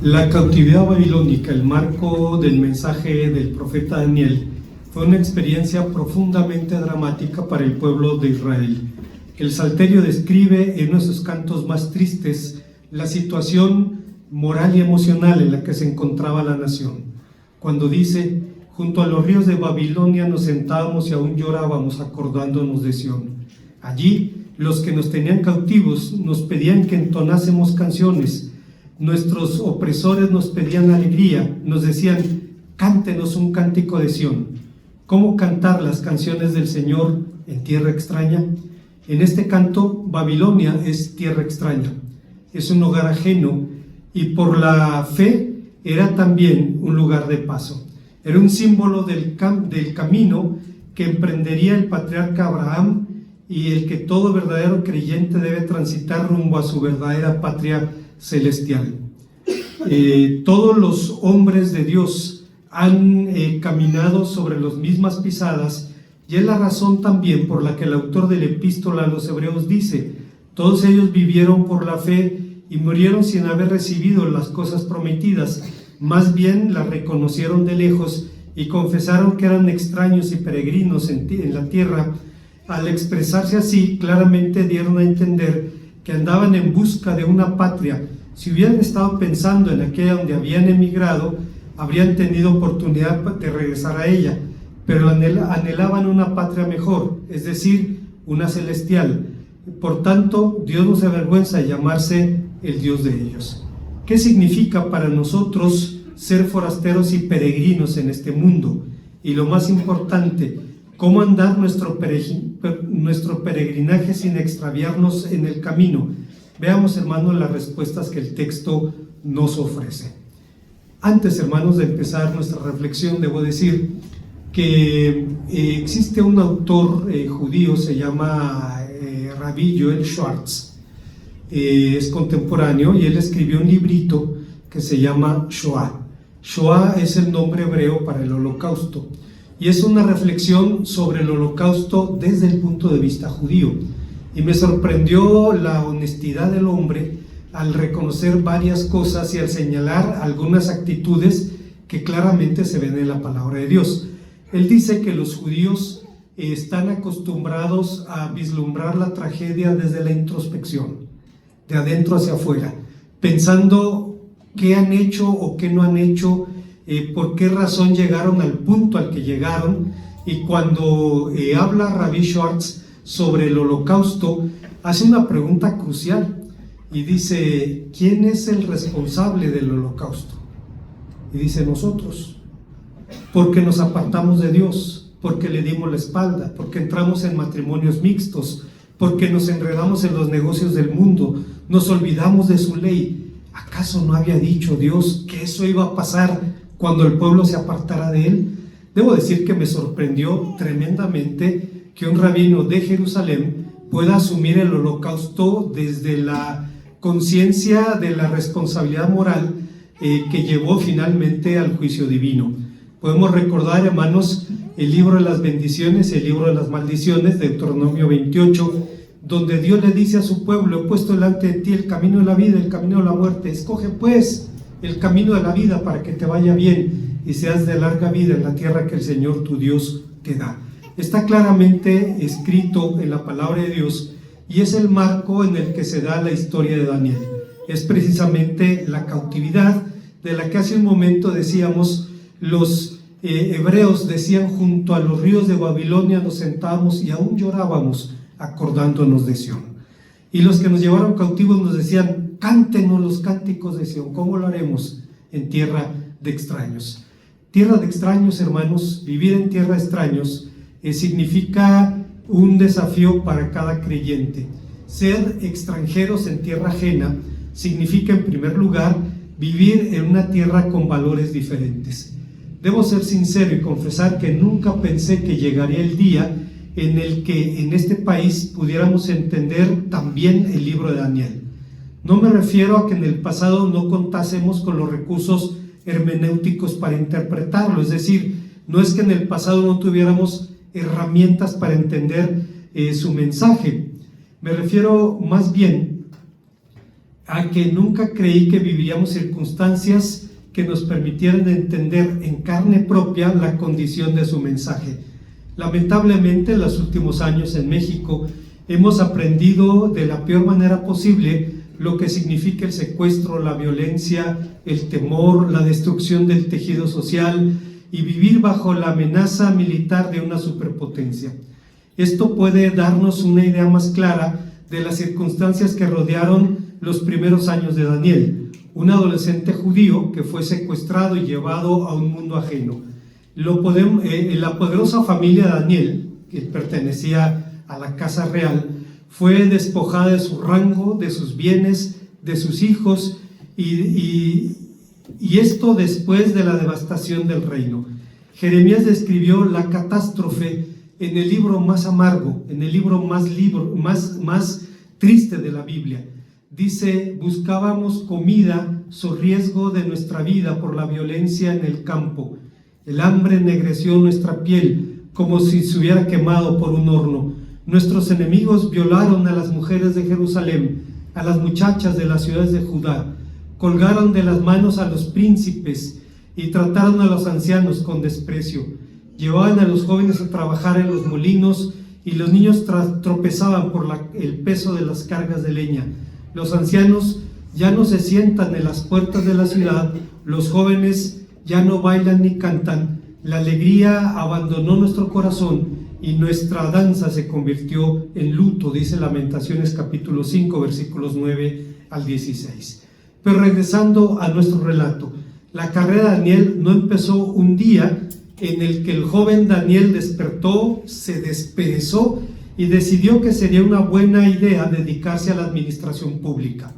La cautividad babilónica, el marco del mensaje del profeta Daniel, fue una experiencia profundamente dramática para el pueblo de Israel. El Salterio describe en uno de sus cantos más tristes la situación moral y emocional en la que se encontraba la nación, cuando dice: junto a los ríos de Babilonia nos sentábamos y aún llorábamos acordándonos de Sión. Allí los que nos tenían cautivos nos pedían que entonásemos canciones. Nuestros opresores nos pedían alegría, nos decían: cántenos un cántico de Sión. ¿Cómo cantar las canciones del Señor en tierra extraña? En este canto, Babilonia es tierra extraña, es un hogar ajeno, y por la fe era también un lugar de paso. Era un símbolo del camino que emprendería el patriarca Abraham y el que todo verdadero creyente debe transitar rumbo a su verdadera patria celestial. Todos los hombres de Dios han caminado sobre las mismas pisadas, y es la razón también por la que el autor de la epístola a los Hebreos dice: todos ellos vivieron por la fe y murieron sin haber recibido las cosas prometidas, más bien las reconocieron de lejos y confesaron que eran extraños y peregrinos en la tierra. Al expresarse así, claramente dieron a entender que andaban en busca de una patria. Si hubieran estado pensando en aquella donde habían emigrado, habrían tenido oportunidad de regresar a ella, pero anhelaban una patria mejor, es decir, una celestial. Por tanto, Dios no se avergüenza de llamarse el Dios de ellos. ¿Qué significa para nosotros ser forasteros y peregrinos en este mundo? Y lo más importante, ¿cómo andar nuestro peregrinaje sin extraviarnos en el camino? Veamos, hermanos, las respuestas que el texto nos ofrece. Antes, hermanos, de empezar nuestra reflexión, debo decir que existe un autor judío, se llama Rabbi Joel Schwartz, es contemporáneo, y él escribió un librito que se llama Shoah. Shoah es el nombre hebreo para el holocausto, y es una reflexión sobre el holocausto desde el punto de vista judío. Y me sorprendió la honestidad del hombre al reconocer varias cosas y al señalar algunas actitudes que claramente se ven en la palabra de Dios. Él dice que los judíos están acostumbrados a vislumbrar la tragedia desde la introspección, de adentro hacia afuera, pensando qué han hecho o qué no han hecho, por qué razón llegaron al punto al que llegaron. Y cuando habla Rabbi Schwartz sobre el holocausto, hace una pregunta crucial y dice: ¿quién es el responsable del holocausto? Y dice: nosotros, porque nos apartamos de Dios, porque le dimos la espalda, porque entramos en matrimonios mixtos, porque nos enredamos en los negocios del mundo, nos olvidamos de su ley. ¿Acaso no había dicho Dios que eso iba a pasar cuando el pueblo se apartara de él? Debo decir que me sorprendió tremendamente que un rabino de Jerusalén pueda asumir el holocausto desde la conciencia de la responsabilidad moral que llevó finalmente al juicio divino. Podemos recordar, hermanos, el libro de las bendiciones, el libro de las maldiciones, Deuteronomio 28, donde Dios le dice a su pueblo: he puesto delante de ti el camino de la vida, el camino de la muerte. Escoge pues el camino de la vida para que te vaya bien y seas de larga vida en la tierra que el Señor tu Dios te da. Está claramente escrito en la palabra de Dios, y es el marco en el que se da la historia de Daniel. Es precisamente la cautividad de la que hace un momento decíamos. Los hebreos decían: junto a los ríos de Babilonia nos sentábamos y aún llorábamos acordándonos de Sión. Y los que nos llevaron cautivos nos decían: cántenos los cánticos de Sión. ¿Cómo lo haremos en tierra de extraños? Tierra de extraños, hermanos, vivir en tierra de extraños significa un desafío para cada creyente. Ser extranjeros en tierra ajena significa, en primer lugar, vivir en una tierra con valores diferentes. Debo ser sincero y confesar que nunca pensé que llegaría el día en el que en este país pudiéramos entender también el libro de Daniel. No me refiero a que en el pasado no contásemos con los recursos hermenéuticos para interpretarlo, es decir, no es que en el pasado no tuviéramos herramientas para entender su mensaje. Me refiero más bien a que nunca creí que viviríamos circunstancias que nos permitieran entender en carne propia la condición de su mensaje. Lamentablemente, en los últimos años en México hemos aprendido de la peor manera posible lo que significa el secuestro, la violencia, el temor, la destrucción del tejido social y vivir bajo la amenaza militar de una superpotencia. Esto puede darnos una idea más clara de las circunstancias que rodearon los primeros años de Daniel, un adolescente judío que fue secuestrado y llevado a un mundo ajeno. La poderosa familia de Daniel, que pertenecía a la casa real, fue despojada de su rango, de sus bienes, de sus hijos, y esto después de la devastación del reino. Jeremías describió la catástrofe en el libro más amargo, en el libro más triste de la Biblia. Dice: buscábamos comida, riesgo de nuestra vida por la violencia en el campo. El hambre ennegreció nuestra piel como si se hubiera quemado por un horno. Nuestros enemigos violaron a las mujeres de Jerusalén, a las muchachas de las ciudades de Judá. Colgaron de las manos a los príncipes y trataron a los ancianos con desprecio. Llevaban a los jóvenes a trabajar en los molinos y los niños tropezaban por el peso de las cargas de leña. Los ancianos ya no se sientan en las puertas de la ciudad, los jóvenes ya no bailan ni cantan. La alegría abandonó nuestro corazón y nuestra danza se convirtió en luto, dice Lamentaciones capítulo 5, versículos 9 al 16. Pero regresando a nuestro relato, la carrera de Daniel no empezó un día en el que el joven Daniel despertó, se desperezó y decidió que sería una buena idea dedicarse a la administración pública.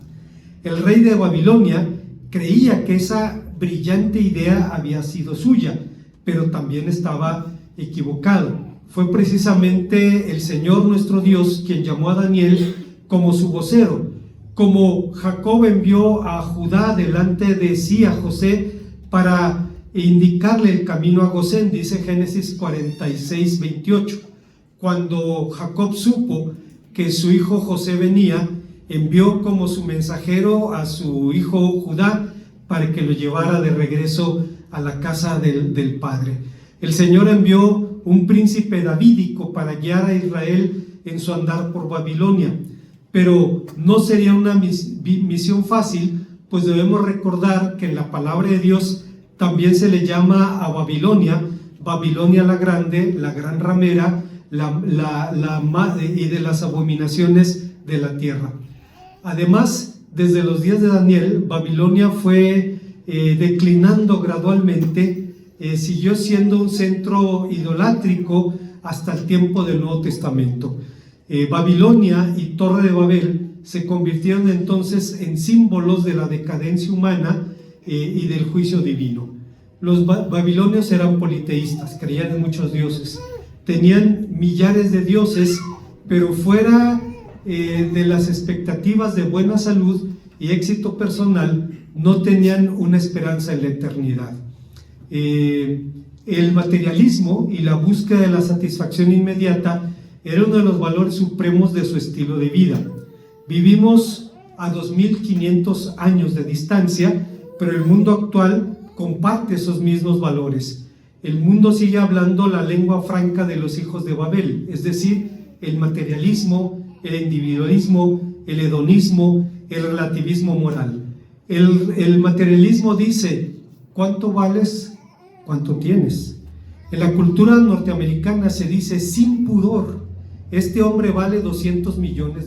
El rey de Babilonia creía que esa brillante idea había sido suya, pero también estaba equivocado. Fue precisamente el Señor nuestro Dios quien llamó a Daniel como su vocero. Como Jacob envió a Judá delante de sí a José para indicarle el camino a Gosén, dice Génesis 46, 28. Cuando Jacob supo que su hijo José venía, envió como su mensajero a su hijo Judá para que lo llevara de regreso a la casa del padre. El Señor envió un príncipe davídico para guiar a Israel en su andar por Babilonia, pero no sería una misión fácil, pues debemos recordar que en la palabra de Dios también se le llama a Babilonia, Babilonia la grande, la gran ramera, y de las abominaciones de la tierra. Además, desde los días de Daniel, Babilonia fue declinando gradualmente, siguió siendo un centro idolátrico hasta el tiempo del Nuevo Testamento. Babilonia y Torre de Babel se convirtieron entonces en símbolos de la decadencia humana y del juicio divino. Los babilonios eran politeístas, creían en muchos dioses, tenían millares de dioses, pero fuera de las expectativas de buena salud y éxito personal, no tenían una esperanza en la eternidad. El materialismo y la búsqueda de la satisfacción inmediata era uno de los valores supremos de su estilo de vida. Vivimos a 2500 años de distancia, pero el mundo actual comparte esos mismos valores. El mundo sigue hablando la lengua franca de los hijos de Babel, es decir, el materialismo, el individualismo, el hedonismo, el relativismo moral. El materialismo dice: ¿cuánto vales? ¿Cuánto tienes? En la cultura norteamericana se dice sin pudor: este hombre vale $200 millones.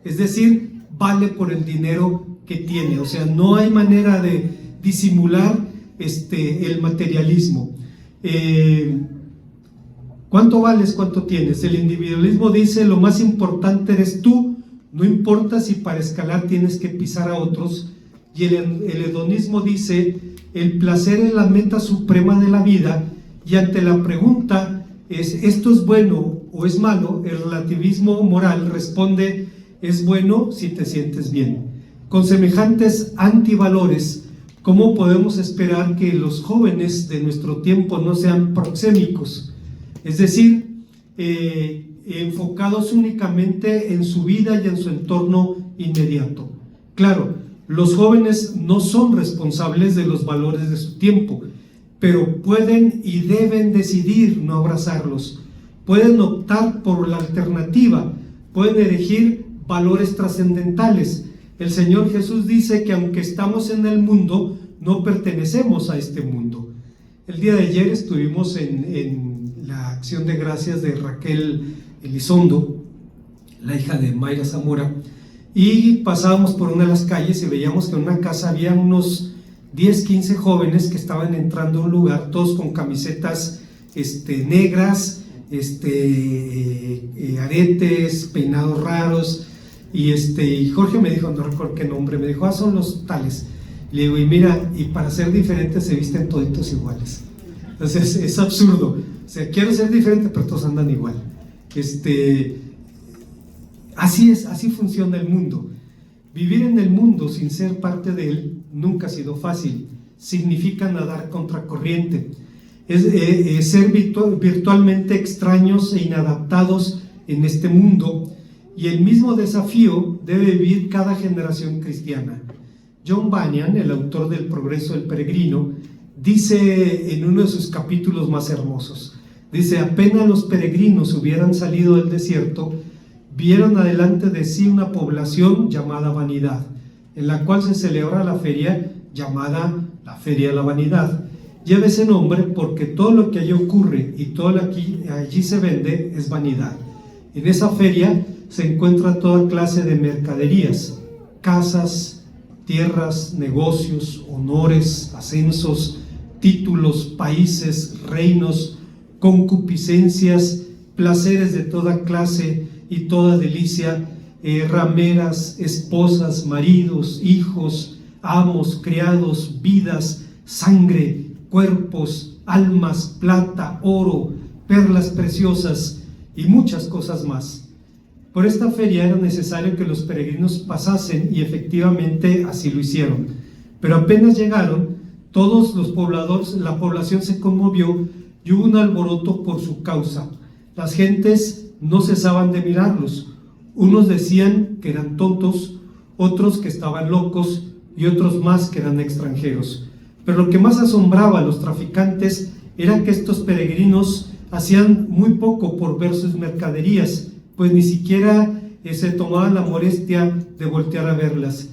Es decir, vale por el dinero que tiene. O sea, no hay manera de disimular el materialismo. ¿Cuánto vales? ¿Cuánto tienes? El individualismo dice: lo más importante eres tú, no importa si para escalar tienes que pisar a otros. Y el hedonismo dice: el placer es la meta suprema de la vida, y ante la pregunta ¿esto es bueno o es malo?, el relativismo moral responde: es bueno si te sientes bien. Con semejantes antivalores, ¿cómo podemos esperar que los jóvenes de nuestro tiempo no sean proxémicos? Es decir, enfocados únicamente en su vida y en su entorno inmediato. Claro, los jóvenes no son responsables de los valores de su tiempo, pero pueden y deben decidir no abrazarlos. Pueden optar por la alternativa, pueden elegir valores trascendentales. El Señor Jesús dice que aunque estamos en el mundo, no pertenecemos a este mundo. El día de ayer estuvimos en la acción de gracias de Raquel Elizondo, la hija de Mayra Zamora, y pasábamos por una de las calles y veíamos que en una casa había unos 10, 15 jóvenes que estaban entrando a un lugar, todos con camisetas negras, aretes, peinados raros, y Jorge me dijo, no recuerdo qué nombre, me dijo, son los tales. Le digo, y mira, y para ser diferentes se visten toditos iguales. Entonces es absurdo. O sea, quiero ser diferente, pero todos andan igual. Así es, así funciona el mundo. Vivir en el mundo sin ser parte de él nunca ha sido fácil. Significa nadar contracorriente. Es ser virtualmente extraños e inadaptados en este mundo, y el mismo desafío debe vivir cada generación cristiana. John Bunyan, el autor del Progreso del Peregrino, dice en uno de sus capítulos más hermosos, dice: apenas los peregrinos hubieran salido del desierto, vieron adelante de sí una población llamada Vanidad, en la cual se celebra la feria llamada la Feria de la Vanidad. Lleva ese nombre porque todo lo que allí ocurre y todo lo que allí se vende es vanidad. En esa feria se encuentra toda clase de mercaderías, casas, tierras, negocios, honores, ascensos, títulos, países, reinos, concupiscencias, placeres de toda clase y toda delicia, rameras, esposas, maridos, hijos, amos, criados, vidas, sangre, cuerpos, almas, plata, oro, perlas preciosas y muchas cosas más. Por esta feria era necesario que los peregrinos pasasen, y efectivamente así lo hicieron. Pero apenas llegaron, todos los pobladores, la población se conmovió y hubo un alboroto por su causa. Las gentes no cesaban de mirarlos. Unos decían que eran tontos, otros que estaban locos y otros más que eran extranjeros. Pero lo que más asombraba a los traficantes era que estos peregrinos hacían muy poco por ver sus mercaderías, pues ni siquiera se tomaban la molestia de voltear a verlas.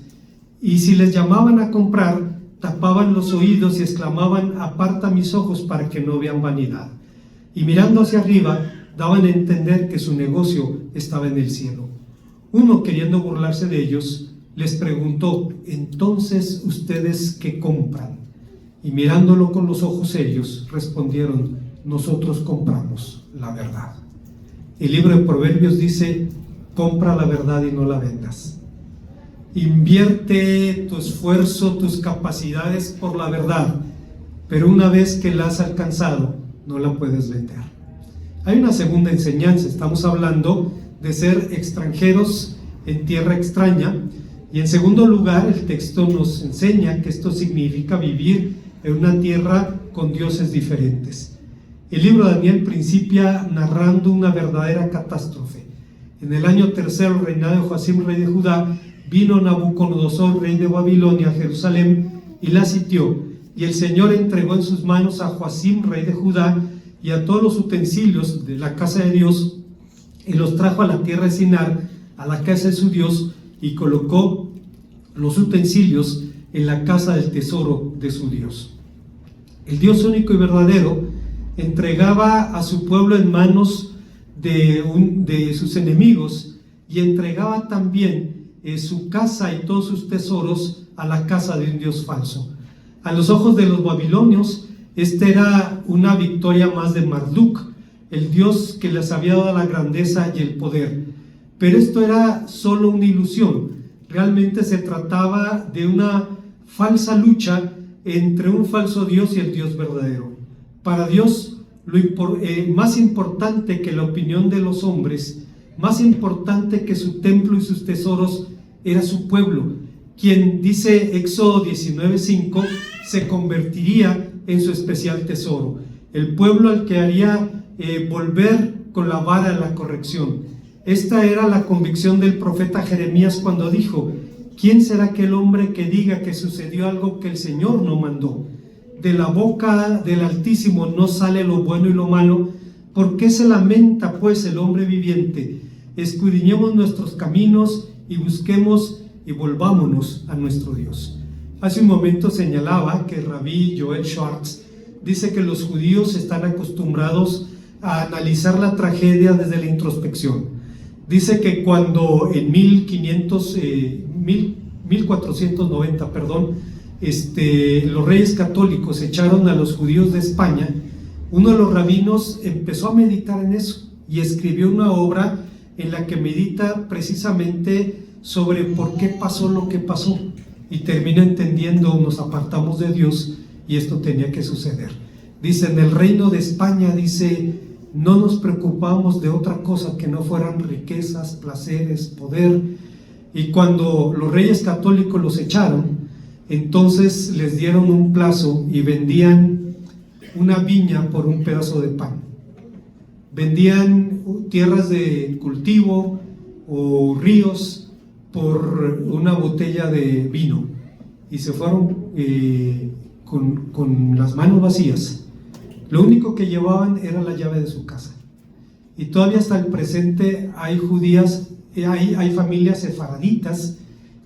Y si les llamaban a comprar, tapaban los oídos y exclamaban: aparta mis ojos para que no vean vanidad. Y mirando hacia arriba, daban a entender que su negocio estaba en el cielo. Uno, queriendo burlarse de ellos, les preguntó: entonces, ¿ustedes qué compran? Y mirándolo con los ojos serios, respondieron: nosotros compramos la verdad. El libro de Proverbios dice: compra la verdad y no la vendas. Invierte tu esfuerzo, tus capacidades por la verdad, pero una vez que la has alcanzado, no la puedes vender. Hay una segunda enseñanza. Estamos hablando de ser extranjeros en tierra extraña, y en segundo lugar, el texto nos enseña que esto significa vivir en una tierra con dioses diferentes. El libro de Daniel principia narrando una verdadera catástrofe. En el año tercero del reinado de Joacim, rey de Judá, vino Nabucodonosor, rey de Babilonia, a Jerusalén y la sitió. Y el Señor entregó en sus manos a Joacim, rey de Judá, y a todos los utensilios de la casa de Dios, y los trajo a la tierra de Sinar, a la casa de su Dios, y colocó los utensilios en la casa del tesoro de su Dios. El Dios único y verdadero entregaba a su pueblo en manos de sus enemigos, y entregaba también su casa y todos sus tesoros a la casa de un Dios falso. A los ojos de los babilonios, esta era una victoria más de Marduk, el Dios que les había dado la grandeza y el poder. Pero esto era solo una ilusión. Realmente se trataba de una falsa lucha entre un falso Dios y el Dios verdadero. Para Dios, más importante que la opinión de los hombres, más importante que su templo y sus tesoros, era su pueblo, quien, dice Éxodo 19:5, se convertiría en su especial tesoro, el pueblo al que haría volver con la vara de la corrección. Esta era la convicción del profeta Jeremías cuando dijo: ¿quién será aquel hombre que diga que sucedió algo que el Señor no mandó? De la boca del Altísimo no sale lo bueno y lo malo. ¿Por qué se lamenta pues el hombre viviente? Escudriñemos nuestros caminos y busquemos y volvámonos a nuestro Dios. Hace un momento señalaba que Rabí Joel Schwartz dice que los judíos están acostumbrados a analizar la tragedia desde la introspección. Dice que cuando en 1490, los reyes católicos echaron a los judíos de España, uno de los rabinos empezó a meditar en eso y escribió una obra en la que medita precisamente sobre por qué pasó lo que pasó, y termina entendiendo: nos apartamos de Dios y esto tenía que suceder. Dice: en el reino de España, dice, no nos preocupamos de otra cosa que no fueran riquezas, placeres, poder. Y cuando los reyes católicos los echaron, entonces les dieron un plazo y vendían una viña por un pedazo de pan. Vendían tierras de cultivo o ríos por una botella de vino, y se fueron con las manos vacías. Lo único que llevaban era la llave de su casa. Y todavía hasta el presente hay familias sefaraditas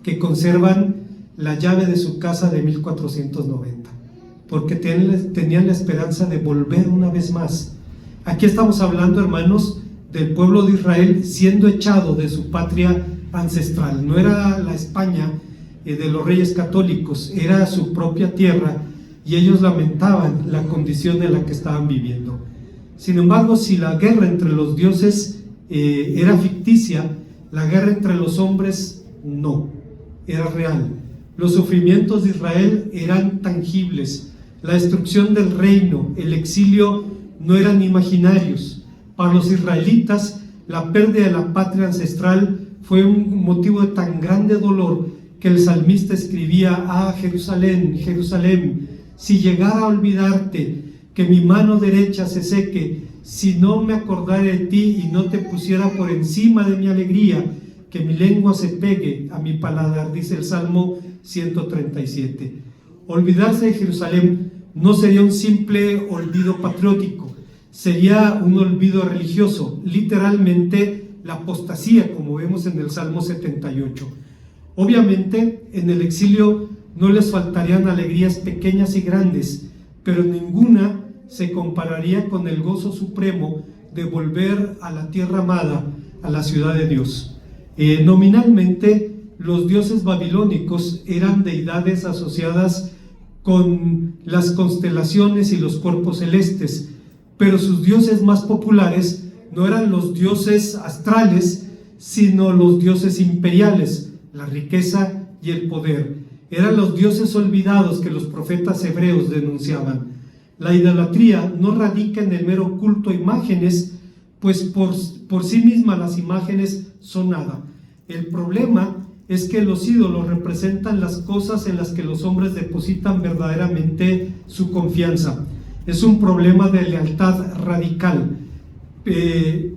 que conservan la llave de su casa de 1490, porque tenían la esperanza de volver una vez más. Aquí estamos hablando, hermanos, del pueblo de Israel siendo echado de su patria ancestral. No era la España de los reyes católicos, era su propia tierra, y ellos lamentaban la condición en la que estaban viviendo. Sin embargo, si la guerra entre los dioses era ficticia, la guerra entre los hombres no, era real. Los sufrimientos de Israel eran tangibles. La destrucción del reino, el exilio, no eran imaginarios. Para los israelitas, la pérdida de la patria ancestral fue un motivo de tan grande dolor que el salmista escribía: ah, Jerusalén, Jerusalén, si llegara a olvidarte, que mi mano derecha se seque, si no me acordara de ti y no te pusiera por encima de mi alegría, que mi lengua se pegue a mi paladar, dice el Salmo 137. Olvidarse de Jerusalén no sería un simple olvido patriótico, sería un olvido religioso, literalmente la apostasía, como vemos en el Salmo 78. Obviamente, en el exilio no les faltarían alegrías pequeñas y grandes, pero ninguna se compararía con el gozo supremo de volver a la tierra amada, a la ciudad de Dios. Nominalmente, los dioses babilónicos eran deidades asociadas con las constelaciones y los cuerpos celestes, pero sus dioses más populares no eran los dioses astrales, sino los dioses imperiales, la riqueza y el poder. Eran los dioses olvidados que los profetas hebreos denunciaban. La idolatría no radica en el mero culto a imágenes, pues por sí mismas las imágenes son nada. El problema es que los ídolos representan las cosas en las que los hombres depositan verdaderamente su confianza. Es un problema de lealtad radical.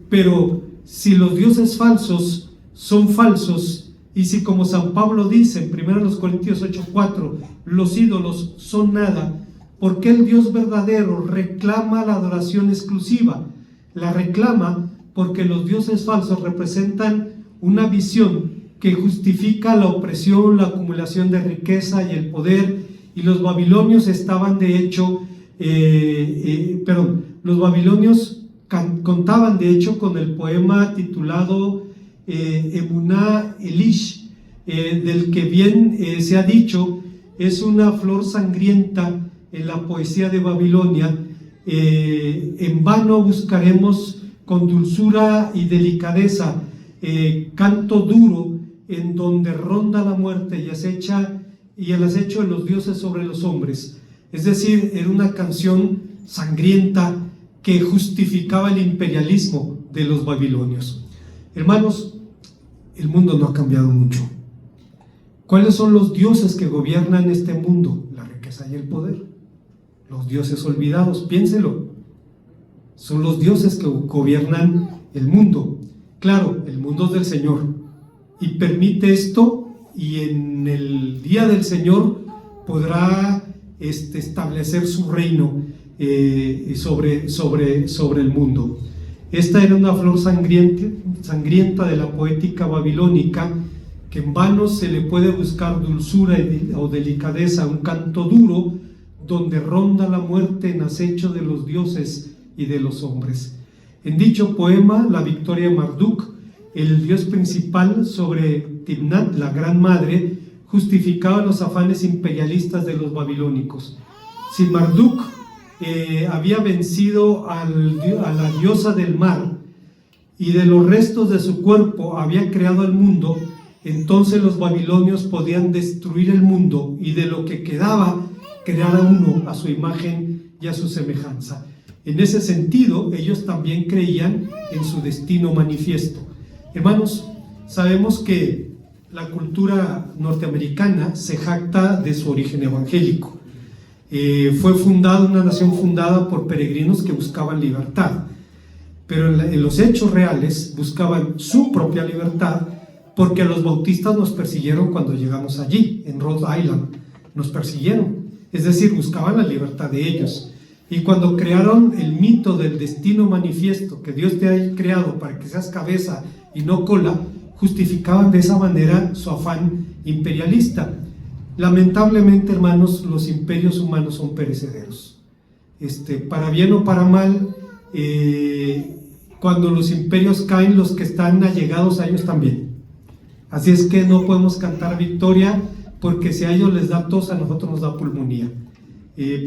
Pero si los dioses falsos son falsos, y si, como San Pablo dice en 1 Corintios 8:4, los ídolos son nada, ¿por qué el Dios verdadero reclama la adoración exclusiva? La reclama porque los dioses falsos representan una visión que justifica la opresión, la acumulación de riqueza y el poder, y los babilonios estaban de hecho, los babilonios contaban de hecho con el poema titulado Emuná Elish, del que bien se ha dicho, es una flor sangrienta en la poesía de Babilonia. En vano buscaremos con dulzura y delicadeza canto duro en donde ronda la muerte y el acecho de los dioses sobre los hombres. Es decir, era una canción sangrienta que justificaba el imperialismo de los babilonios. Hermanos, el mundo no ha cambiado mucho. ¿Cuáles son los dioses que gobiernan este mundo? La riqueza y el poder. Los dioses olvidados, piénselo. Son los dioses que gobiernan el mundo. Claro, el mundo es del Señor, y permite esto y en el día del Señor podrá establecer su reino sobre el mundo. Esta era una flor sangrienta de la poética babilónica, que en vano se le puede buscar dulzura o delicadeza, un canto duro donde ronda la muerte en acecho de los dioses y de los hombres. En dicho poema, la victoria de Marduk, el dios principal sobre Timnat, la gran madre, justificaba los afanes imperialistas de los babilónicos. Si Marduk había vencido a la diosa del mar y de los restos de su cuerpo había creado el mundo, entonces los babilonios podían destruir el mundo y de lo que quedaba crear a uno a su imagen y a su semejanza. En ese sentido, ellos también creían en su destino manifiesto. Hermanos, sabemos que la cultura norteamericana se jacta de su origen evangélico. Fue una nación fundada por peregrinos que buscaban libertad, pero en los hechos reales buscaban su propia libertad, porque a los bautistas nos persiguieron cuando llegamos allí, en Rhode Island, nos persiguieron, es decir, buscaban la libertad de ellos. Y cuando crearon el mito del destino manifiesto, que Dios te ha creado para que seas cabeza y no cola, justificaban de esa manera su afán imperialista. Lamentablemente, hermanos, los imperios humanos son perecederos. Para bien o para mal, cuando los imperios caen, los que están allegados a ellos también. Así es que no podemos cantar victoria, porque si a ellos les da tos, a nosotros nos da pulmonía.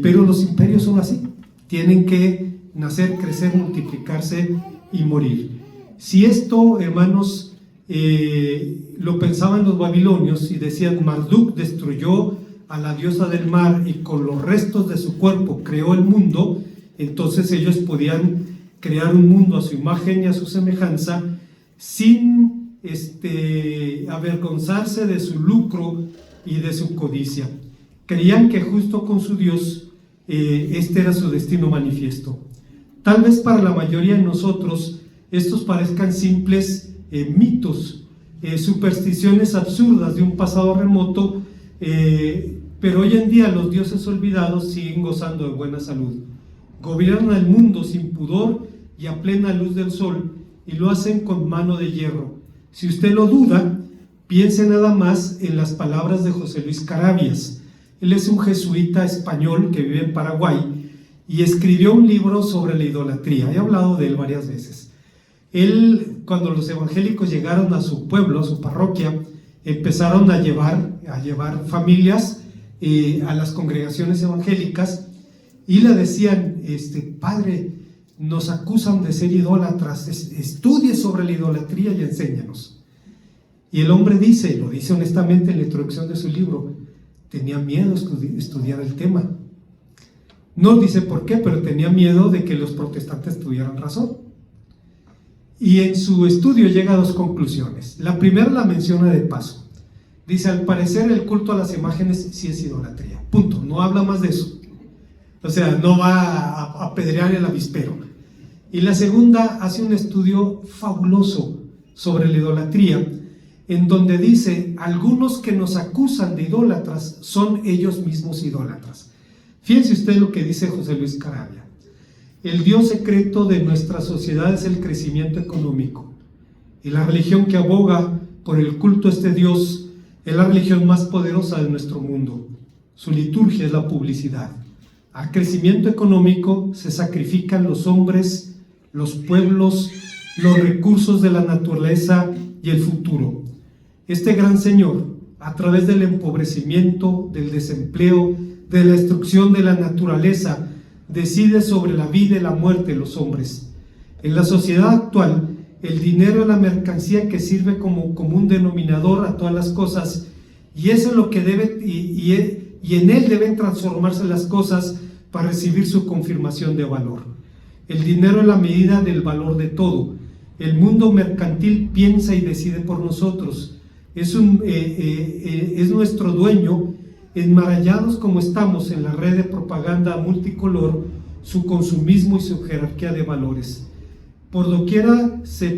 Pero los imperios son así, tienen que nacer, crecer, multiplicarse y morir. Si esto, hermanos, lo pensaban los babilonios y decían: Marduk destruyó a la diosa del mar y con los restos de su cuerpo creó el mundo, entonces ellos podían crear un mundo a su imagen y a su semejanza sin avergonzarse de su lucro y de su codicia. Creían que justo con su Dios este era su destino manifiesto. Tal vez para la mayoría de nosotros estos parezcan simples mitos, supersticiones absurdas de un pasado remoto, pero hoy en día los dioses olvidados siguen gozando de buena salud. Gobiernan el mundo sin pudor y a plena luz del sol, y lo hacen con mano de hierro. Si usted lo duda, piense nada más en las palabras de José Luis Carabias. Él es un jesuita español que vive en Paraguay y escribió un libro sobre la idolatría. He hablado de él varias veces. Él, cuando los evangélicos llegaron a su pueblo, a su parroquia, empezaron a llevar familias a las congregaciones evangélicas y le decían: Padre, nos acusan de ser idólatras, estudie sobre la idolatría y enséñanos. Y el hombre dice, lo dice honestamente en la introducción de su libro, tenía miedo de estudiar el tema. No dice por qué, pero tenía miedo de que los protestantes tuvieran razón. Y en su estudio llega a dos conclusiones. La primera la menciona de paso. Dice: al parecer el culto a las imágenes sí es idolatría. Punto. No habla más de eso. O sea, no va a apedrear el avispero. Y la segunda hace un estudio fabuloso sobre la idolatría, en donde dice: algunos que nos acusan de idólatras son ellos mismos idólatras. Fíjense usted lo que dice José Luis Carabia. El Dios secreto de nuestra sociedad es el crecimiento económico, y la religión que aboga por el culto a este Dios es la religión más poderosa de nuestro mundo. Su liturgia es la publicidad. Al crecimiento económico se sacrifican los hombres, los pueblos, los recursos de la naturaleza y el futuro. Este gran Señor, a través del empobrecimiento, del desempleo, de la destrucción de la naturaleza, decide sobre la vida y la muerte de los hombres. En la sociedad actual, el dinero es la mercancía que sirve como común denominador a todas las cosas, y eso es lo que debe, y en él deben transformarse las cosas para recibir su confirmación de valor. El dinero es la medida del valor de todo. El mundo mercantil piensa y decide por nosotros. Es nuestro dueño. Enmarallados como estamos en la red de propaganda multicolor, su consumismo y su jerarquía de valores. Por doquiera se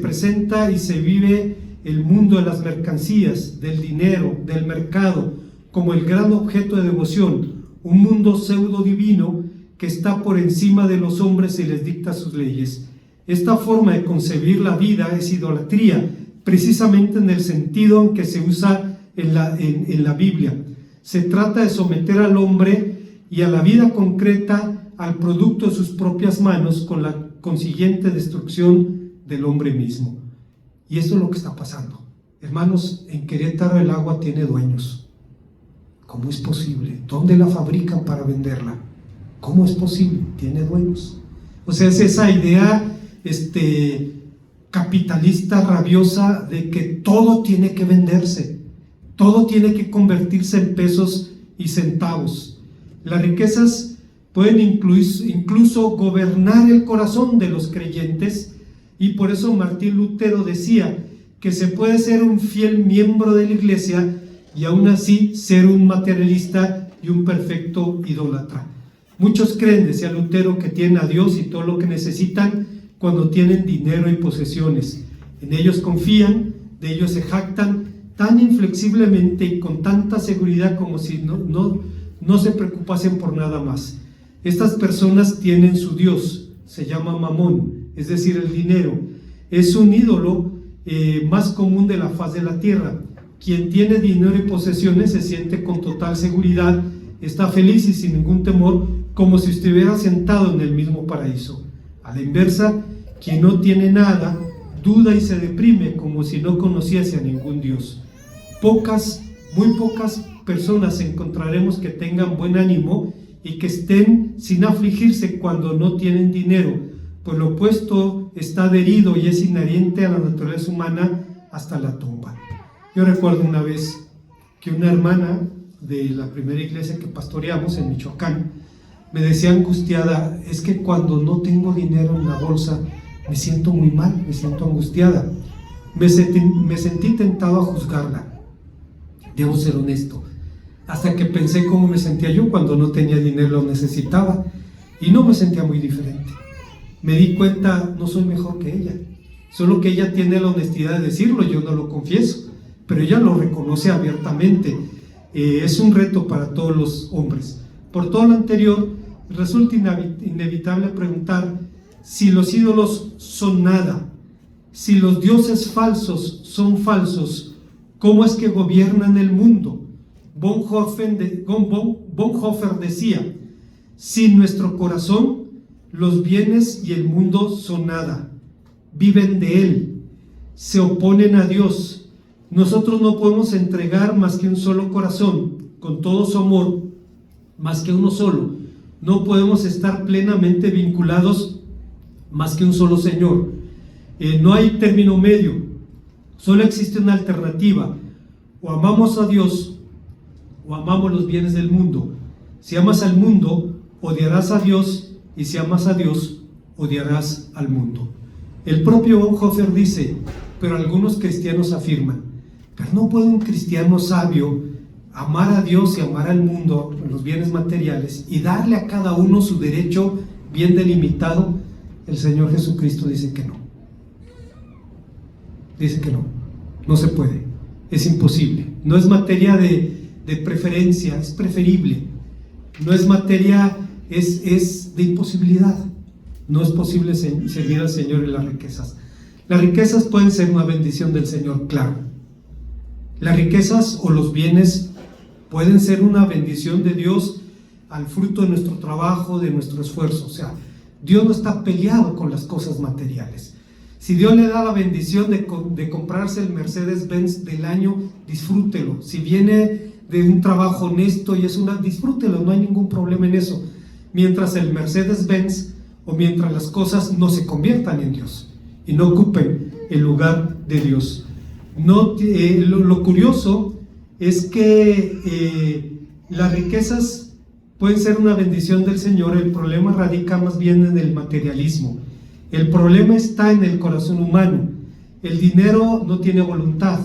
presenta y se vive el mundo de las mercancías, del dinero, del mercado, como el gran objeto de devoción, un mundo pseudo divino que está por encima de los hombres y les dicta sus leyes. Esta forma de concebir la vida es idolatría, precisamente en el sentido en que se usa en la Biblia. Se trata de someter al hombre y a la vida concreta al producto de sus propias manos, con la consiguiente destrucción del hombre mismo. Y esto es lo que está pasando. Hermanos, en Querétaro el agua tiene dueños. ¿Cómo es posible? ¿Dónde la fabrican para venderla? ¿Cómo es posible? Tiene dueños. O sea, es esa idea capitalista rabiosa de que todo tiene que venderse, todo tiene que convertirse en pesos y centavos. Las riquezas pueden incluso gobernar el corazón de los creyentes, y por eso Martín Lutero decía que se puede ser un fiel miembro de la iglesia y aún así ser un materialista y un perfecto idólatra. Muchos creen, decía Lutero, que tienen a Dios y todo lo que necesitan cuando tienen dinero y posesiones. En ellos confían, de ellos se jactan tan inflexiblemente y con tanta seguridad como si no se preocupasen por nada más. Estas personas tienen su Dios, se llama Mamón, es decir, el dinero. Es un ídolo más común de la faz de la tierra. Quien tiene dinero y posesiones se siente con total seguridad, está feliz y sin ningún temor, como si estuviera sentado en el mismo paraíso. A la inversa, quien no tiene nada, duda y se deprime como si no conociese a ningún Dios. Muy pocas personas encontraremos que tengan buen ánimo y que estén sin afligirse cuando no tienen dinero, pues lo opuesto está adherido y es inherente a la naturaleza humana hasta la tumba. Yo recuerdo una vez que una hermana de la primera iglesia que pastoreamos en Michoacán me decía angustiada: es que cuando no tengo dinero en la bolsa me siento muy mal, me siento angustiada. Me sentí tentado a juzgarla, debo ser honesto, hasta que pensé cómo me sentía yo cuando no tenía dinero, lo necesitaba, y no me sentía muy diferente. Me di cuenta, no soy mejor que ella, solo que ella tiene la honestidad de decirlo, yo no lo confieso, pero ella lo reconoce abiertamente. Es un reto para todos los hombres. Por todo lo anterior, resulta inevitable preguntar si los ídolos son nada, si los dioses falsos son falsos, ¿cómo es que gobiernan el mundo? Bonhoeffer decía: sin nuestro corazón, los bienes y el mundo son nada, viven de él, se oponen a Dios. Nosotros no podemos entregar más que un solo corazón, con todo su amor, más que uno solo. No podemos estar plenamente vinculados más que un solo Señor. No hay término medio, solo existe una alternativa: o amamos a Dios o amamos los bienes del mundo. Si amas al mundo, odiarás a Dios, y si amas a Dios, odiarás al mundo. El propio Bonhoeffer dice: pero algunos cristianos afirman, pero no puede un cristiano sabio amar a Dios y amar al mundo, los bienes materiales, y darle a cada uno su derecho bien delimitado. El Señor Jesucristo dice que no. Dice que no, no se puede, es imposible. No es materia de preferencia, es preferible. No es materia, es de imposibilidad. No es posible servir al Señor en las riquezas. Las riquezas pueden ser una bendición del Señor, claro. Las riquezas o los bienes pueden ser una bendición de Dios al fruto de nuestro trabajo, de nuestro esfuerzo. O sea, Dios no está peleado con las cosas materiales. Si Dios le da la bendición de comprarse el Mercedes-Benz del año, disfrútelo. Si viene de un trabajo honesto y disfrútelo, no hay ningún problema en eso. Mientras el Mercedes-Benz o mientras las cosas no se conviertan en Dios y no ocupen el lugar de Dios. Lo curioso es que las riquezas pueden ser una bendición del Señor. El problema radica más bien en el materialismo. El problema está en el corazón humano. El dinero no tiene voluntad,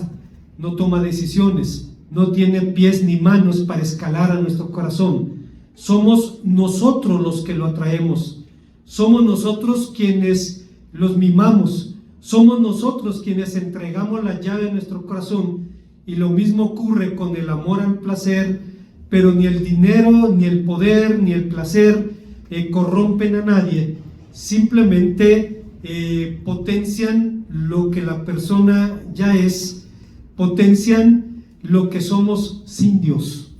no toma decisiones, no tiene pies ni manos para escalar a nuestro corazón. Somos nosotros los que lo atraemos. Somos nosotros quienes los mimamos. Somos nosotros quienes entregamos la llave de nuestro corazón, y lo mismo ocurre con el amor al placer, pero ni el dinero, ni el poder, ni el placer corrompen a nadie, simplemente potencian lo que la persona ya es, potencian lo que somos sin Dios.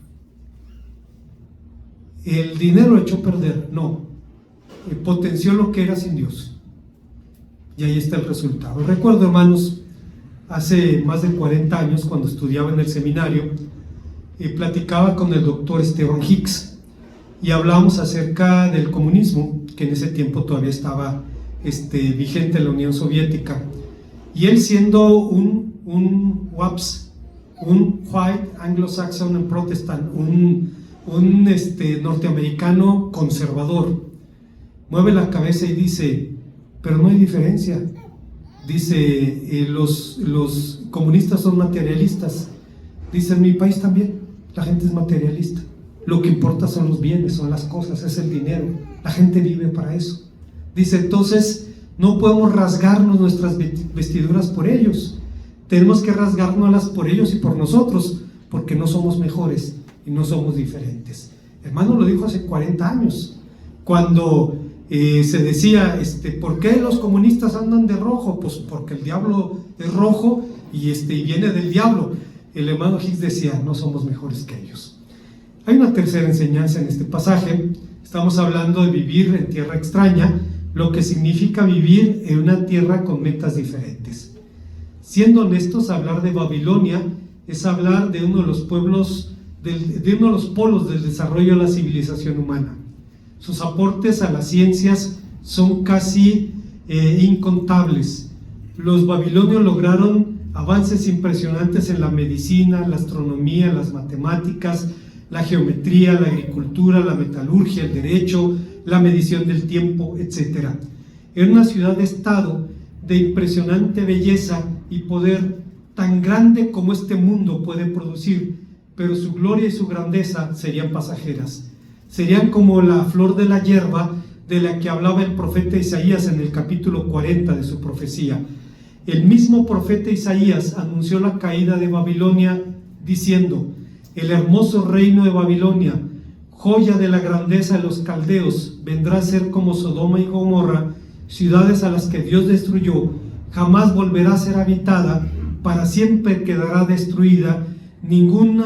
El dinero echó a perder, no, potenció lo que era sin Dios. Y ahí está el resultado. Recuerdo, hermanos, hace más de 40 años, cuando estudiaba en el seminario, platicaba con el doctor Esteban Hicks y hablábamos acerca del comunismo, que en ese tiempo todavía estaba vigente en la Unión Soviética. Y él, siendo un WAPS, un White Anglo-Saxon and Protestant, un norteamericano conservador, mueve la cabeza y dice: pero no hay diferencia. Dice, los comunistas son materialistas. Dice, en mi país también la gente es materialista. Lo que importa son los bienes, son las cosas, es el dinero. La gente vive para eso. Dice, entonces no podemos rasgarnos nuestras vestiduras por ellos. Tenemos que rasgárnoslas por ellos y por nosotros, porque no somos mejores y no somos diferentes. Hermano, lo dijo hace 40 años, cuando se decía, ¿por qué los comunistas andan de rojo? Pues porque el diablo es rojo y viene del diablo. El hermano Hicks decía, no somos mejores que ellos. Hay una tercera enseñanza en este pasaje. Estamos hablando de vivir en tierra extraña, lo que significa vivir en una tierra con metas diferentes. Siendo honestos, hablar de Babilonia es hablar de uno de los pueblos, de uno de los polos del desarrollo de la civilización humana. Sus aportes a las ciencias son casi incontables. Los babilonios lograron avances impresionantes en la medicina, la astronomía, las matemáticas, la geometría, la agricultura, la metalurgia, el derecho, la medición del tiempo, etc. Era una ciudad-estado de impresionante belleza y poder, tan grande como este mundo puede producir, pero su gloria y su grandeza serían pasajeras. Serían como la flor de la hierba de la que hablaba el profeta Isaías en el capítulo 40 de su profecía. El mismo profeta Isaías anunció la caída de Babilonia diciendo: el hermoso reino de Babilonia, joya de la grandeza de los caldeos, vendrá a ser como Sodoma y Gomorra, ciudades a las que Dios destruyó, jamás volverá a ser habitada, para siempre quedará destruida, ningún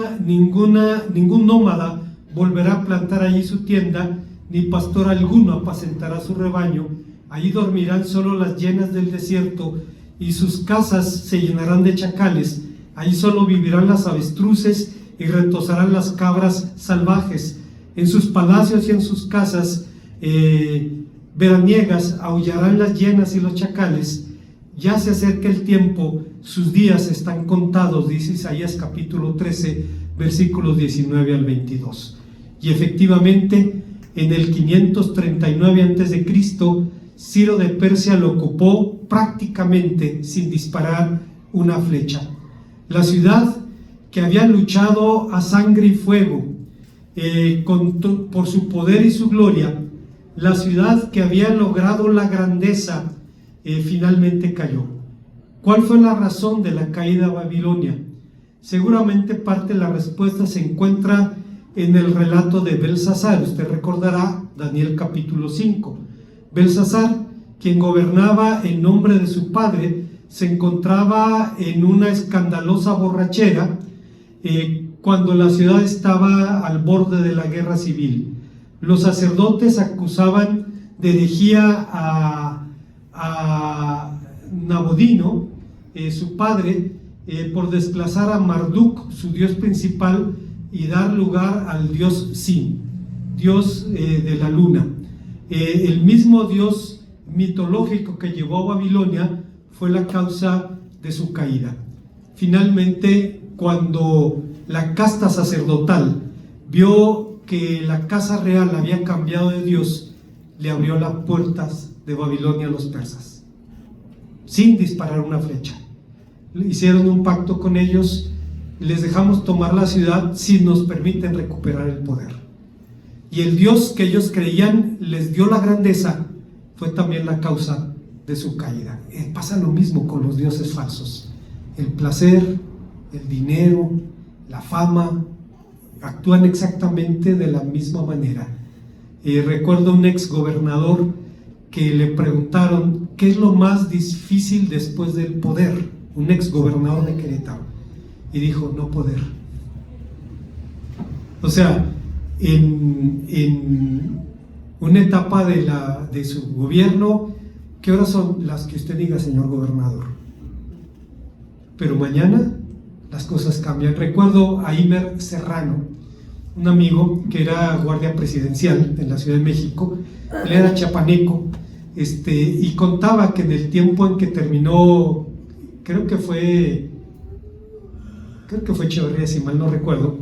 nómada volverá a plantar allí su tienda, ni pastor alguno apacentará su rebaño. Allí dormirán solo las hienas del desierto, y sus casas se llenarán de chacales. Allí solo vivirán las avestruces y retozarán las cabras salvajes. En sus palacios y en sus casas veraniegas aullarán las hienas y los chacales. Ya se acerca el tiempo, sus días están contados, dice Isaías capítulo 13, versículos 19 al 22. Y efectivamente, en el 539 a.C., Ciro de Persia lo ocupó prácticamente sin disparar una flecha. La ciudad que había luchado a sangre y fuego por su poder y su gloria, la ciudad que había logrado la grandeza, finalmente cayó. ¿Cuál fue la razón de la caída de Babilonia? Seguramente parte de la respuesta se encuentra en el relato de Belsasar. Usted recordará Daniel capítulo 5. Belsasar, quien gobernaba en nombre de su padre, se encontraba en una escandalosa borrachera cuando la ciudad estaba al borde de la guerra civil. Los sacerdotes acusaban de herejía a Nabodino, su padre, por desplazar a Marduk, su dios principal, y dar lugar al dios Sin, dios de la luna. El mismo dios mitológico que llevó a Babilonia fue la causa de su caída. Finalmente, cuando la casta sacerdotal vio que la casa real había cambiado de Dios, le abrió las puertas de Babilonia a los persas, sin disparar una flecha. Hicieron un pacto con ellos: les dejamos tomar la ciudad si nos permiten recuperar el poder. Y el Dios que ellos creían les dio la grandeza, fue también la causa de su caída. Pasa lo mismo con los dioses falsos. El placer, el dinero, la fama, actúan exactamente de la misma manera. Recuerdo un ex gobernador que le preguntaron qué es lo más difícil después del poder, un ex gobernador de Querétaro, y dijo: no poder. O sea, en una etapa de su gobierno, ¿qué horas son las que usted diga, señor gobernador? Pero mañana las cosas cambian. Recuerdo a Imer Serrano, un amigo que era guardia presidencial en la Ciudad de México. Él era chiapaneco, y contaba que en el tiempo en que terminó, creo que fue Echeverría, si mal no recuerdo,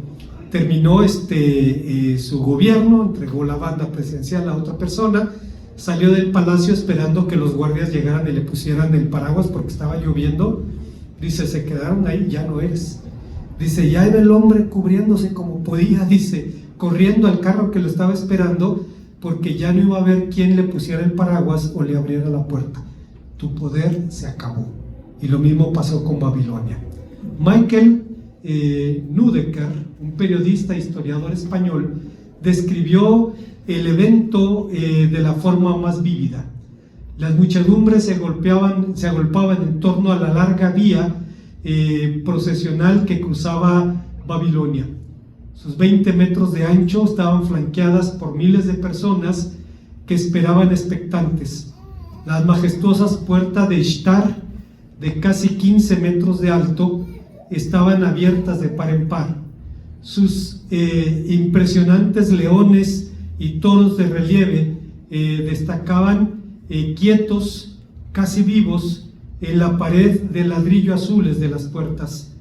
terminó su gobierno, entregó la banda presidencial a otra persona, salió del palacio esperando que los guardias llegaran y le pusieran el paraguas porque estaba lloviendo. Dice: se quedaron ahí, ya no es. Dice: ya era el hombre cubriéndose como podía, dice, corriendo al carro que lo estaba esperando, porque ya no iba a haber quien le pusiera el paraguas o le abriera la puerta. Tu poder se acabó. Y lo mismo pasó con Babilonia. Michael Nudeker, un periodista e historiador español, describió el evento de la forma más vívida. Las muchedumbres se agolpaban en torno a la larga vía procesional que cruzaba Babilonia. Sus 20 metros de ancho estaban flanqueadas por miles de personas que esperaban expectantes. Las majestuosas puertas de Ishtar, de casi 15 metros de alto, estaban abiertas de par en par. Sus impresionantes leones y toros de relieve destacaban quietos, casi vivos, en la pared de ladrillo azules de las puertas.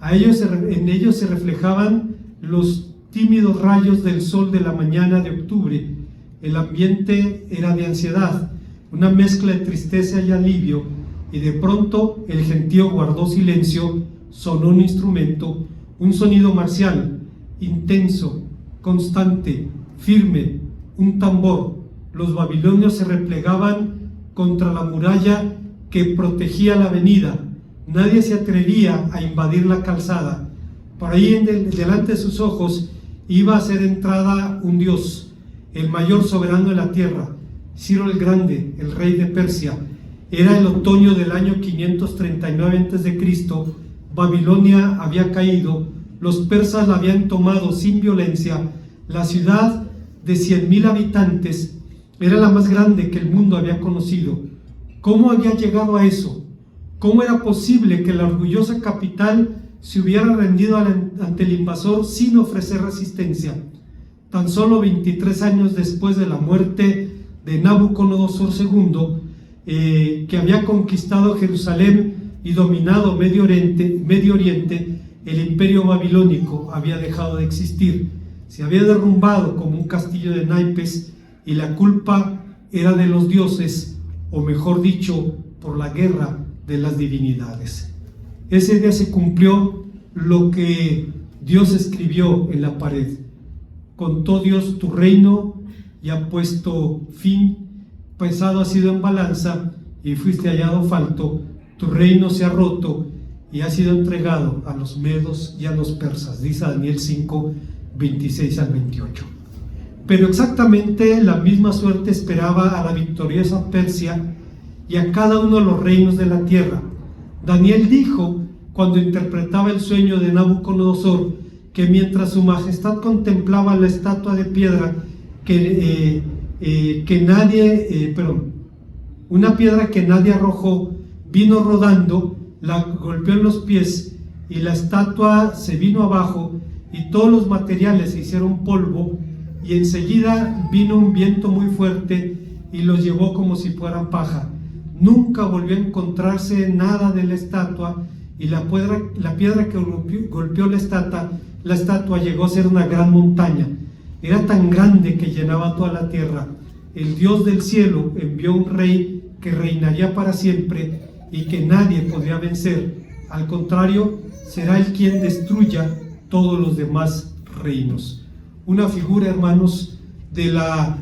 En ellos se reflejaban los tímidos rayos del sol de la mañana de octubre. El ambiente era de ansiedad, una mezcla de tristeza y alivio, y de pronto el gentío guardó silencio. Sonó un instrumento, un sonido marcial, intenso, constante, firme, un tambor. Los babilonios se replegaban contra la muralla que protegía la avenida. Nadie se atrevía a invadir la calzada. Por ahí delante de sus ojos iba a ser entrada un dios, el mayor soberano de la tierra, Ciro el Grande, el rey de Persia. Era el otoño del año 539 a.C., Babilonia había caído, los persas la habían tomado sin violencia. La ciudad de 100.000 habitantes era la más grande que el mundo había conocido. ¿Cómo había llegado a eso? ¿Cómo era posible que la orgullosa capital se hubiera rendido ante el invasor sin ofrecer resistencia? Tan solo 23 años después de la muerte de Nabucodonosor II, que había conquistado Jerusalén y dominado Medio Oriente, el imperio babilónico había dejado de existir. Se había derrumbado como un castillo de naipes, y la culpa era de los dioses, o mejor dicho, por la guerra de las divinidades. Ese día se cumplió lo que Dios escribió en la pared: contó Dios tu reino y ha puesto fin, pesado ha sido en balanza y fuiste hallado falto. Tu reino se ha roto y ha sido entregado a los medos y a los persas, dice Daniel 5, 26 al 28. Pero exactamente la misma suerte esperaba a la victoriosa Persia y a cada uno de los reinos de la tierra. Daniel dijo, cuando interpretaba el sueño de Nabucodonosor, que mientras su majestad contemplaba la estatua de piedra una piedra que nadie arrojó, vino rodando, la golpeó en los pies y la estatua se vino abajo y todos los materiales se hicieron polvo, y enseguida vino un viento muy fuerte y los llevó como si fueran paja. Nunca volvió a encontrarse nada de la estatua, y la piedra que golpeó la estatua llegó a ser una gran montaña. Era tan grande que llenaba toda la tierra. El Dios del cielo envió un rey que reinaría para siempre y que nadie podría vencer. Al contrario, será él quien destruya todos los demás reinos. Una figura, hermanos, de la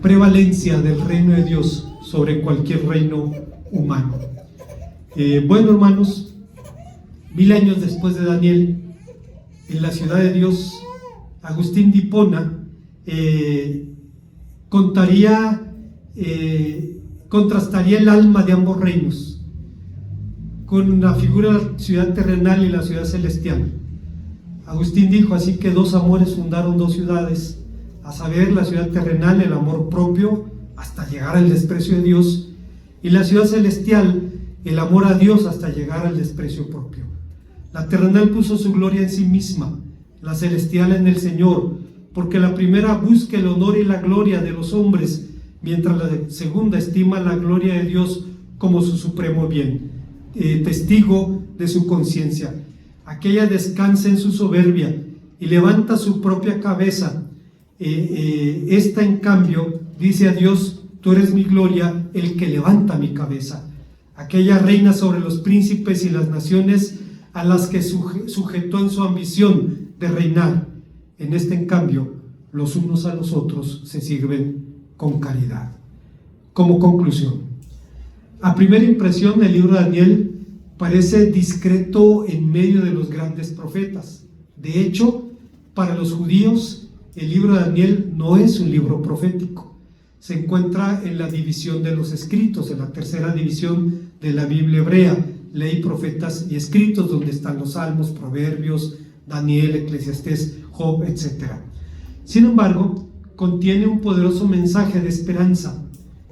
prevalencia del reino de Dios sobre cualquier reino humano. Bueno, hermanos, 1000 años después de Daniel, en la ciudad de Dios, Agustín de Hipona contrastaría el alma de ambos reinos con la figura de la ciudad terrenal y la ciudad celestial. Agustín dijo así que dos amores fundaron dos ciudades, a saber, la ciudad terrenal, el amor propio hasta llegar al desprecio de Dios, y la ciudad celestial, el amor a Dios hasta llegar al desprecio propio. La terrenal puso su gloria en sí misma, la celestial en el Señor, porque la primera busca el honor y la gloria de los hombres, mientras la segunda estima la gloria de Dios como su supremo bien, testigo de su conciencia. Aquella descansa en su soberbia y levanta su propia cabeza. Esta, en cambio, dice a Dios: tú eres mi gloria, el que levanta mi cabeza. Aquella reina sobre los príncipes y las naciones a las que sujetó en su ambición de reinar. En este, en cambio, los unos a los otros se sirven con caridad. Como conclusión, a primera impresión, el libro de Daniel parece discreto en medio de los grandes profetas. De hecho, para los judíos, el libro de Daniel no es un libro profético. Se encuentra en la división de los escritos, en la tercera división de la Biblia hebrea, ley, profetas y escritos, donde están los salmos, proverbios, Daniel, Eclesiastés, Job, etc. Sin embargo, contiene un poderoso mensaje de esperanza.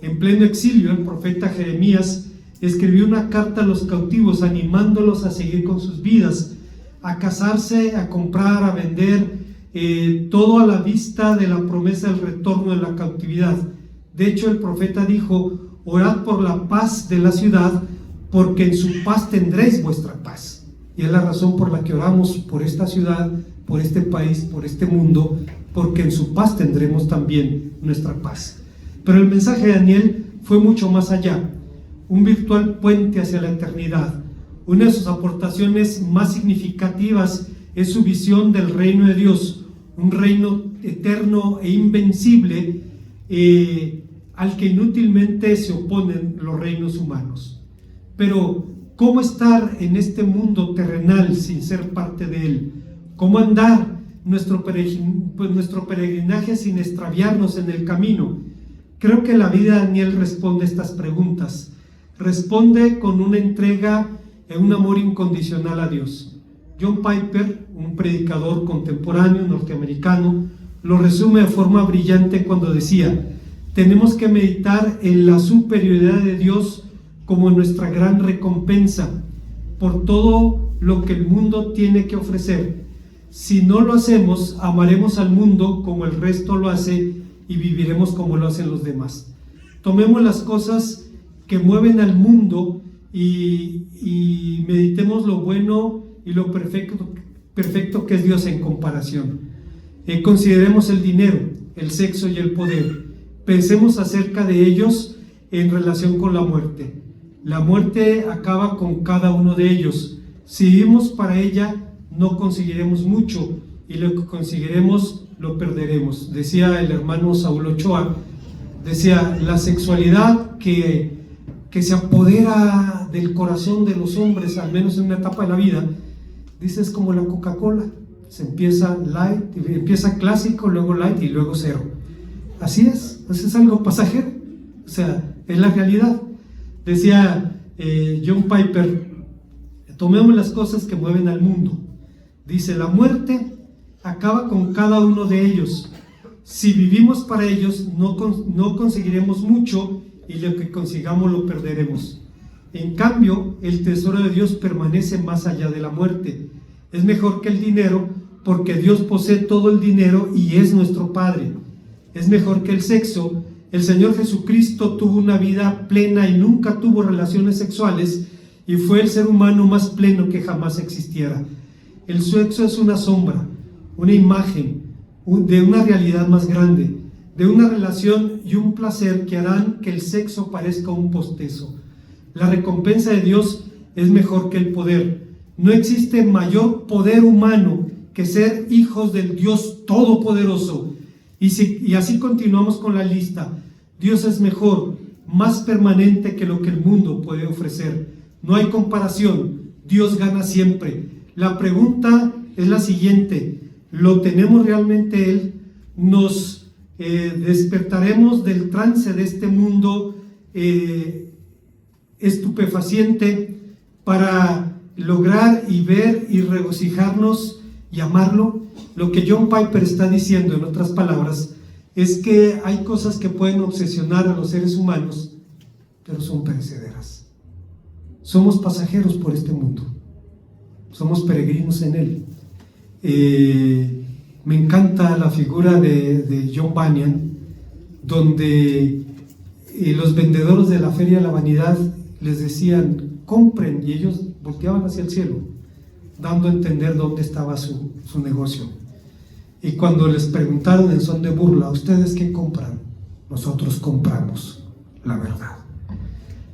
En pleno exilio, el profeta Jeremías escribió una carta a los cautivos animándolos a seguir con sus vidas, a casarse, a comprar, a vender, todo a la vista de la promesa del retorno de la cautividad. De hecho, el profeta dijo: orad por la paz de la ciudad, porque en su paz tendréis vuestra paz. Y es la razón por la que oramos por esta ciudad, por este país, por este mundo, porque en su paz tendremos también nuestra paz. Pero el mensaje de Daniel fue mucho más allá, un virtual puente hacia la eternidad. Una de sus aportaciones más significativas es su visión del reino de Dios, un reino eterno e invencible al que inútilmente se oponen los reinos humanos. Pero, ¿cómo estar en este mundo terrenal sin ser parte de él? ¿Cómo andar nuestro peregrinaje sin extraviarnos en el camino? Creo que la vida de Daniel responde estas preguntas. Responde con una entrega y un amor incondicional a Dios. John Piper, un predicador contemporáneo norteamericano, lo resume de forma brillante cuando decía: tenemos que meditar en la superioridad de Dios como nuestra gran recompensa por todo lo que el mundo tiene que ofrecer. Si no lo hacemos, amaremos al mundo como el resto lo hace y viviremos como lo hacen los demás. Tomemos las cosas que mueven al mundo y meditemos lo bueno y lo perfecto que es Dios en comparación. Consideremos el dinero, el sexo y el poder. Pensemos acerca de ellos en relación con la muerte. La muerte acaba con cada uno de ellos. Si vivimos para ella, no conseguiremos mucho, y lo que conseguiremos lo perderemos. Decía el hermano Saúl Ochoa, decía: la sexualidad que se apodera del corazón de los hombres, al menos en una etapa de la vida, dice, es como la Coca-Cola. Se empieza light, empieza clásico, luego light y luego cero. Así es, pues es algo pasajero, o sea, es la realidad. Decía John Piper: tomemos las cosas que mueven al mundo. Dice: la muerte acaba con cada uno de ellos. Si vivimos para ellos, no conseguiremos mucho, y lo que consigamos lo perderemos. En cambio, el tesoro de Dios permanece más allá de la muerte. Es mejor que el dinero, porque Dios posee todo el dinero y es nuestro Padre. Es mejor que el sexo. El Señor Jesucristo tuvo una vida plena y nunca tuvo relaciones sexuales, y fue el ser humano más pleno que jamás existiera. El sexo es una sombra, una imagen de una realidad más grande, de una relación y un placer que harán que el sexo parezca un postezo. La recompensa de Dios es mejor que el poder. No existe mayor poder humano que ser hijos del Dios Todopoderoso. Y así continuamos con la lista. Dios es mejor, más permanente que lo que el mundo puede ofrecer. No hay comparación, Dios gana siempre. La pregunta es la siguiente: ¿lo tenemos realmente Él? ¿Nos despertaremos del trance de este mundo estupefaciente para lograr y ver y regocijarnos y amarlo? Lo que John Piper está diciendo, en otras palabras, es que hay cosas que pueden obsesionar a los seres humanos, pero son perecederas. Somos pasajeros por este mundo, somos peregrinos en él. Me encanta la figura de John Bunyan, donde los vendedores de la Feria de la Vanidad les decían: compren, y ellos volteaban hacia el cielo, dando a entender dónde estaba su negocio. Y cuando les preguntaron en son de burla: ¿ustedes qué compran? Nosotros compramos la verdad.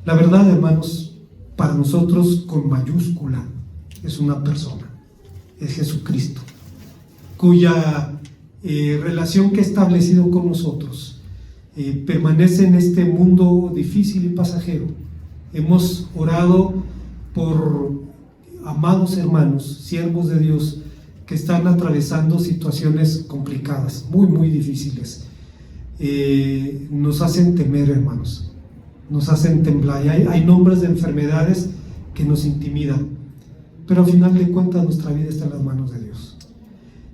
La verdad, hermanos, para nosotros con mayúscula, es una persona, es Jesucristo, cuya relación que ha establecido con nosotros permanece en este mundo difícil y pasajero. Hemos orado por amados hermanos, siervos de Dios, que están atravesando situaciones complicadas, muy, muy difíciles. Nos hacen temer, hermanos, nos hacen temblar. Hay nombres de enfermedades que nos intimidan, pero al final de cuentas nuestra vida está en las manos de Dios.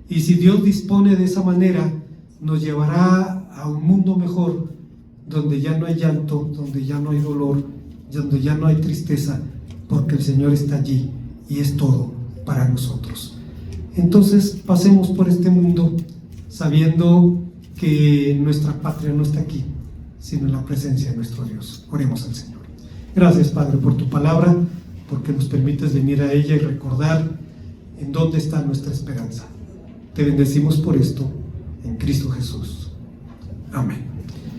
Y si Dios dispone de esa manera, nos llevará a un mundo mejor, donde ya no hay llanto, donde ya no hay dolor, donde ya no hay tristeza, porque el Señor está allí y es todo para nosotros. Entonces pasemos por este mundo sabiendo que nuestra patria no está aquí, sino en la presencia de nuestro Dios. Oremos al Señor. Gracias, Padre, por tu palabra, porque nos permites venir a ella y recordar en dónde está nuestra esperanza. Te bendecimos por esto, en Cristo Jesús. Amén.